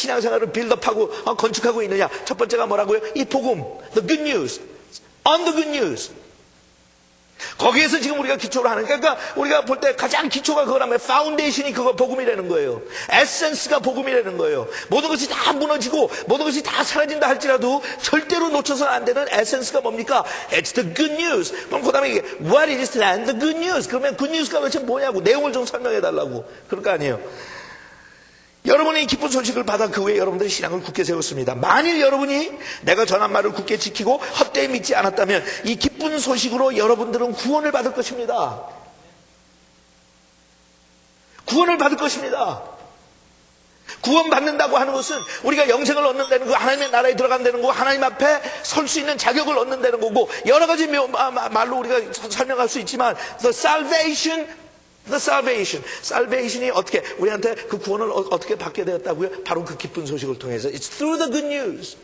신앙생활을 빌드업하고 건축하고 있느냐? 첫 번째가 뭐라고요? 이 복음, the good news, on the good news. 거기에서 지금 우리가 기초를 하는, 그러니까 우리가 볼 때 가장 기초가 그거라면 파운데이션이 그거 복음이라는 거예요. 에센스가 복음이라는 거예요. 모든 것이 다 무너지고 모든 것이 다 사라진다 할지라도 절대로 놓쳐서는 안 되는 에센스가 뭡니까? It's the good news. 그럼 그 다음에 이게 what is then the good news? 그러면 good news가 도대체 뭐냐고 내용을 좀 설명해 달라고. 그럴 거 아니에요. 여러분이 기쁜 소식을 받아 그 후에 여러분들의 신앙을 굳게 세웠습니다. 만일 여러분이 내가 전한 말을 굳게 지키고 헛되이 믿지 않았다면 이 기쁜 소식으로 여러분들은 구원을 받을 것입니다. 구원을 받을 것입니다. 구원받는다고 하는 것은 우리가 영생을 얻는다는 거, 하나님의 나라에 들어간다는 거, 하나님 앞에 설 수 있는 자격을 얻는다는 거고, 여러 가지 말로 우리가 설명할 수 있지만 The salvation이 어떻게 우리한테 그 구원을 어떻게 받게 되었다고요? 바로 그 기쁜 소식을 통해서 It's through the good news.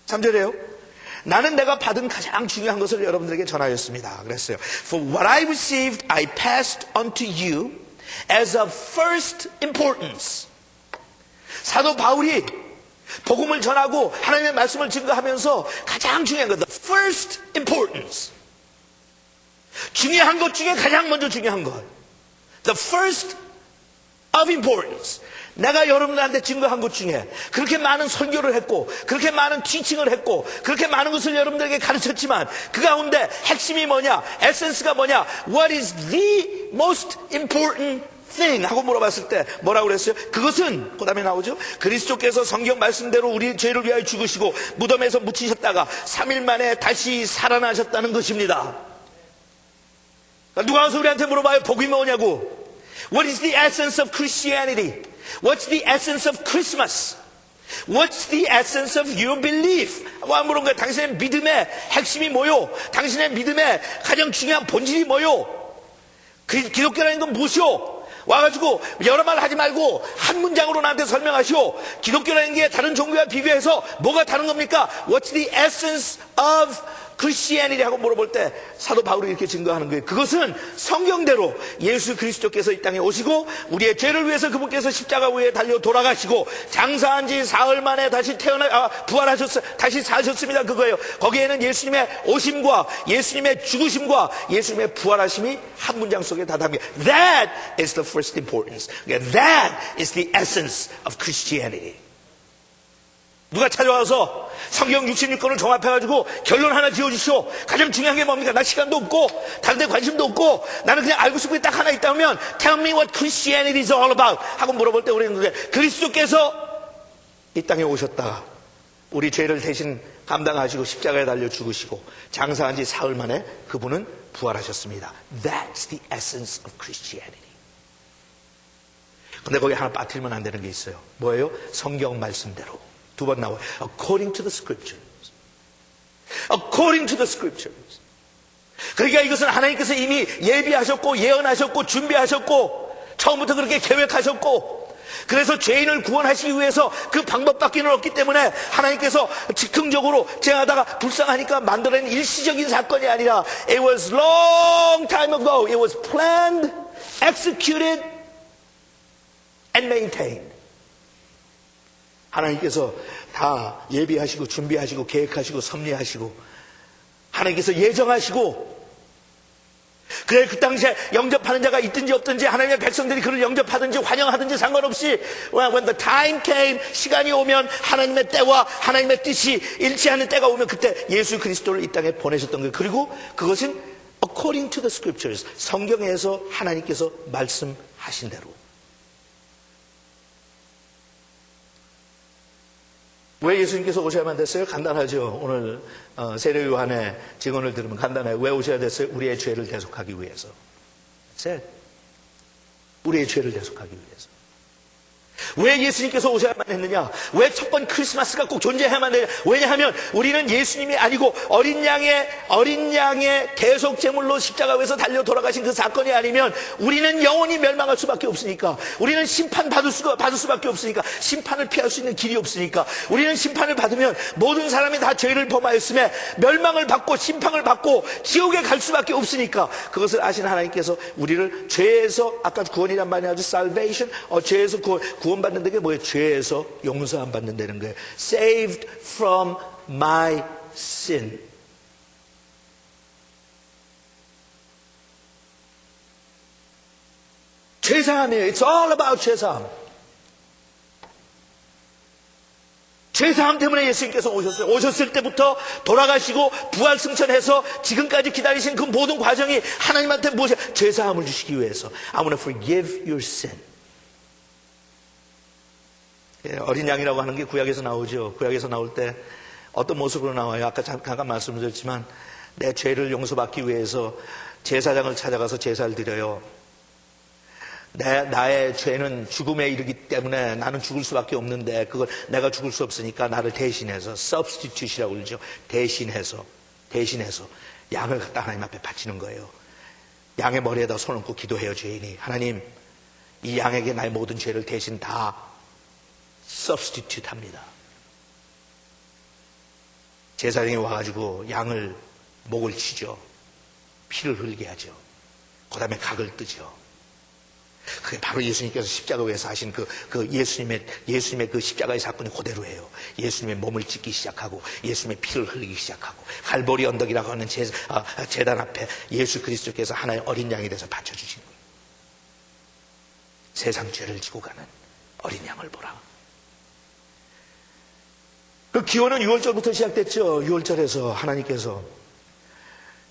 3절에요. 나는 내가 받은 가장 중요한 것을 여러분들에게 전하였습니다. 그랬어요. For what I received, I passed on to you as of first importance. 사도 바울이 복음을 전하고 하나님의 말씀을 증거하면서 가장 중요한 것, the first importance. 중요한 것 중에 가장 먼저 중요한 것. The first of importance. 내가 여러분들한테 증거한 것 중에 그렇게 많은 설교를 했고 그렇게 많은 티칭을 했고 그렇게 많은 것을 여러분들에게 가르쳤지만 그 가운데 핵심이 뭐냐? 에센스가 뭐냐? What is the most important thing? 하고 물어봤을 때 뭐라고 그랬어요? 그것은 그 다음에 나오죠. 그리스도께서 성경 말씀대로 우리 죄를 위하여 죽으시고 무덤에서 묻히셨다가 3일 만에 다시 살아나셨다는 것입니다. 누가 와서 우리한테 물어봐요. 복이 뭐냐고. What is the essence of Christianity? What's the essence of Christmas? What's the essence of your belief? 와 물은 거야. 당신의 믿음의 핵심이 뭐요? 당신의 믿음의 가장 중요한 본질이 뭐요? 기독교라는 건 무엇이요? 와가지고 여러 말 하지 말고 한 문장으로 나한테 설명하시오. 기독교라는 게 다른 종교와 비교해서 뭐가 다른 겁니까? What's the essence of Christianity 하고 물어볼 때 사도 바울이 이렇게 증거하는 거예요. 그것은 성경대로 예수 그리스도께서 이 땅에 오시고 우리의 죄를 위해서 그분께서 십자가 위에 달려 돌아가시고 장사한 지 사흘 만에 다시 다시 사셨습니다. 그거예요. 거기에는 예수님의 오심과 예수님의 죽으심과 예수님의 부활하심이 한 문장 속에 다 담겨. That is the first importance. That is the essence of Christianity. 누가 찾아와서 성경 66권을 종합해가지고 결론 하나 지어주시오. 가장 중요한 게 뭡니까? 나 시간도 없고 다른 데 관심도 없고 나는 그냥 알고 싶은 게 딱 하나 있다면 Tell me what Christianity is all about 하고 물어볼 때 우리는 그게 그리스도께서 이 땅에 오셨다가 우리 죄를 대신 감당하시고 십자가에 달려 죽으시고 장사한 지 사흘 만에 그분은 부활하셨습니다. That's the essence of Christianity. 근데 거기 하나 빠뜨리면 안 되는 게 있어요. 뭐예요? 성경 말씀대로. 두 번 나와요. According to the scriptures. According to the scriptures. 그러니까 이것은 하나님께서 이미 예비하셨고 예언하셨고 준비하셨고 처음부터 그렇게 계획하셨고 그래서 죄인을 구원하시기 위해서 그 방법밖에는 없기 때문에 하나님께서 즉흥적으로 죄하다가 불쌍하니까 만들어낸 일시적인 사건이 아니라 It was long time ago. It was planned, executed and maintained. 하나님께서 다 예비하시고 준비하시고 계획하시고 섭리하시고 하나님께서 예정하시고 그래 그 당시에 영접하는 자가 있든지 없든지 하나님의 백성들이 그를 영접하든지 환영하든지 상관없이 when the time came 시간이 오면 하나님의 때와 하나님의 뜻이 일치하는 때가 오면 그때 예수 그리스도를 이 땅에 보내셨던 거예요. 그리고 그것은 according to the scriptures 성경에서 하나님께서 말씀하신 대로. 왜 예수님께서 오셔야만 됐어요? 간단하죠. 오늘 세례 요한의 증언을 들으면 간단해요. 왜 오셔야 됐어요? 우리의 죄를 대속하기 위해서. 우리의 죄를 대속하기 위해서. 왜 예수님께서 오셔야만 했느냐? 왜 첫 번 크리스마스가 꼭 존재해야만 했느냐? 왜냐하면 우리는 예수님이 아니고 어린 양의 대속 제물로 십자가에서 달려 돌아가신 그 사건이 아니면 우리는 영원히 멸망할 수밖에 없으니까, 우리는 심판 받을 수밖에 없으니까, 심판을 피할 수 있는 길이 없으니까, 우리는 심판을 받으면 모든 사람이 다 죄를 범하였음에 멸망을 받고 심판을 받고 지옥에 갈 수밖에 없으니까, 그것을 아신 하나님께서 우리를 죄에서, 아까 구원이란 말이 아주 salvation, 죄에서 구원받는 게 뭐예요? 죄에서 용서함 받는다는 거예요. Saved from my sin. 죄사함이에요. It's all about 죄사함. 죄사함 때문에 예수님께서 오셨어요. 오셨을 때부터 돌아가시고 부활 승천해서 지금까지 기다리신 그 모든 과정이 하나님한테 무엇이야? 죄사함을 주시기 위해서. I want to forgive your sin. 어린 양이라고 하는 게 구약에서 나오죠. 구약에서 나올 때 어떤 모습으로 나와요? 아까 잠깐 말씀드렸지만 내 죄를 용서받기 위해서 제사장을 찾아가서 제사를 드려요. 나의 죄는 죽음에 이르기 때문에 나는 죽을 수밖에 없는데 그걸 내가 죽을 수 없으니까 나를 대신해서 substitute이라고 그러죠. 대신해서 양을 갖다 하나님 앞에 바치는 거예요. 양의 머리에다 손 얹고 기도해요. 죄인이 하나님, 이 양에게 나의 모든 죄를 대신 다 substitute 합니다. 제사장이 와가지고 양을 목을 치죠. 피를 흘리게 하죠. 그 다음에 각을 뜨죠. 그게 바로 예수님께서 십자가 위에서 하신 예수님의 그 십자가의 사건이 그대로예요. 예수님의 몸을 찢기 시작하고 예수님의 피를 흘리기 시작하고 갈보리 언덕이라고 하는 제단 앞에 예수 그리스도께서 하나의 어린 양이 돼서 바쳐주신 거예요. 세상 죄를 지고 가는 어린 양을 보라. 그 기원은 6월절부터 시작됐죠. 6월절에서 하나님께서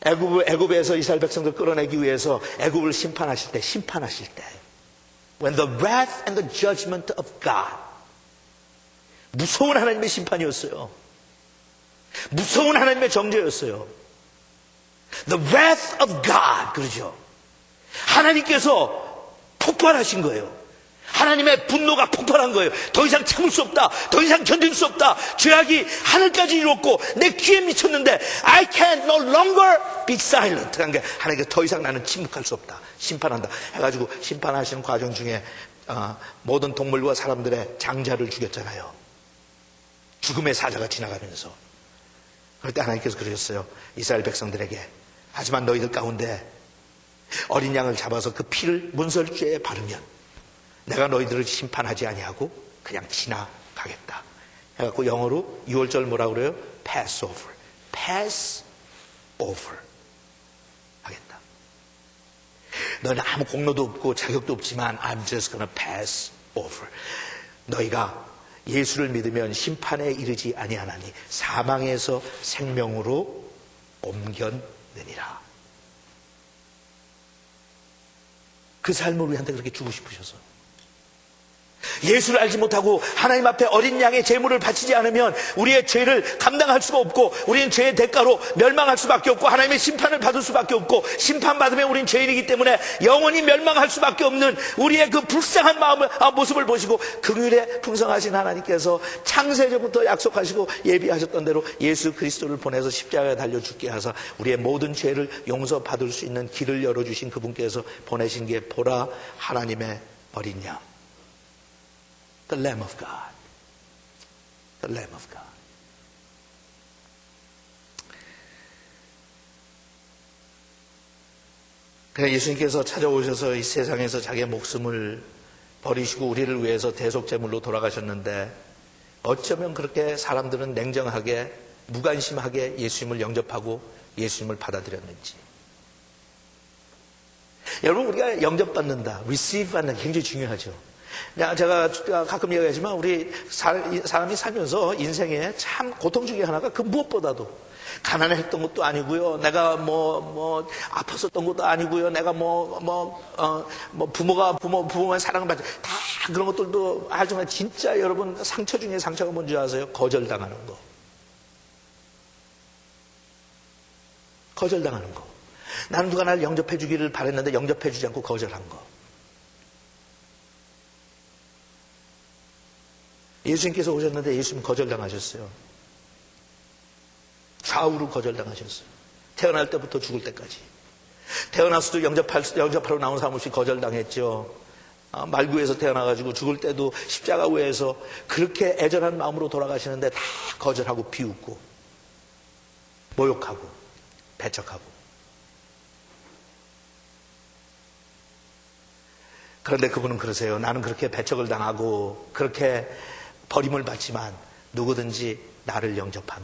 애굽에서 이스라엘 백성들 끌어내기 위해서 애굽을 심판하실 때 when the wrath and the judgment of God, 무서운 하나님의 심판이었어요. 무서운 하나님의 정죄였어요. The wrath of God, 그러죠. 하나님께서 폭발하신 거예요. 하나님의 분노가 폭발한 거예요. 더 이상 참을 수 없다. 더 이상 견딜 수 없다. 죄악이 하늘까지 이뤘고 내 귀에 미쳤는데 I can no longer be silent. 그러니까 하나님께서 더 이상 나는 침묵할 수 없다. 심판한다. 해가지고 심판하시는 과정 중에 모든 동물과 사람들의 장자를 죽였잖아요. 죽음의 사자가 지나가면서. 그럴 때 하나님께서 그러셨어요. 이스라엘 백성들에게. 하지만 너희들 가운데 어린 양을 잡아서 그 피를 문설주에 바르면 내가 너희들을 심판하지 아니하고 그냥 지나가겠다. 해갖고 영어로 6월절 뭐라고 그래요? Passover. Passover. 하겠다. 너는 아무 공로도 없고 자격도 없지만 I'm just gonna pass over. 너희가 예수를 믿으면 심판에 이르지 아니하나니 사망에서 생명으로 옮겨내니라. 그 삶을 우리한테 그렇게 주고 싶으셔서 예수를 알지 못하고 하나님 앞에 어린 양의 제물을 바치지 않으면 우리의 죄를 감당할 수가 없고 우리는 죄의 대가로 멸망할 수밖에 없고 하나님의 심판을 받을 수밖에 없고 심판받으면 우리는 죄인이기 때문에 영원히 멸망할 수밖에 없는 우리의 그 불쌍한 모습을 보시고 긍휼에 풍성하신 하나님께서 창세전부터 약속하시고 예비하셨던 대로 예수 그리스도를 보내서 십자가에 달려 죽게 하사 우리의 모든 죄를 용서받을 수 있는 길을 열어주신 그분께서 보내신 게 보라 하나님의 어린 양. The Lamb of God. The Lamb of God. 그냥 예수님께서 찾아오셔서 이 세상에서 자기의 목숨을 버리시고 우리를 위해서 대속제물로 돌아가셨는데 어쩌면 그렇게 사람들은 냉정하게 무관심하게 예수님을 영접하고 예수님을 받아들였는지. 여러분 우리가 영접받는다, receive 받는 게 굉장히 중요하죠. 제가 가끔 얘기하지만 우리 사람이 살면서 인생에 참 고통 중에 하나가 그 무엇보다도 가난했던 것도 아니고요. 내가 아팠었던 것도 아니고요. 내가 부모만 사랑을 받지 다 그런 것들도 하지만 진짜 여러분 상처 중에 상처가 뭔지 아세요? 거절당하는 거. 거절당하는 거. 나는 누가 나를 영접해 주기를 바랬는데 영접해 주지 않고 거절한 거. 예수님께서 오셨는데 예수님 거절당하셨어요. 좌우로 거절당하셨어요. 태어날 때부터 죽을 때까지. 태어나서도 영접하러 나온 사람 없이 거절당했죠. 말구에서 태어나가지고 죽을 때도 십자가 위에서 그렇게 애절한 마음으로 돌아가시는데 다 거절하고 비웃고 모욕하고 배척하고. 그런데 그분은 그러세요. 나는 그렇게 배척을 당하고 그렇게 버림을 받지만 누구든지 나를 영접하면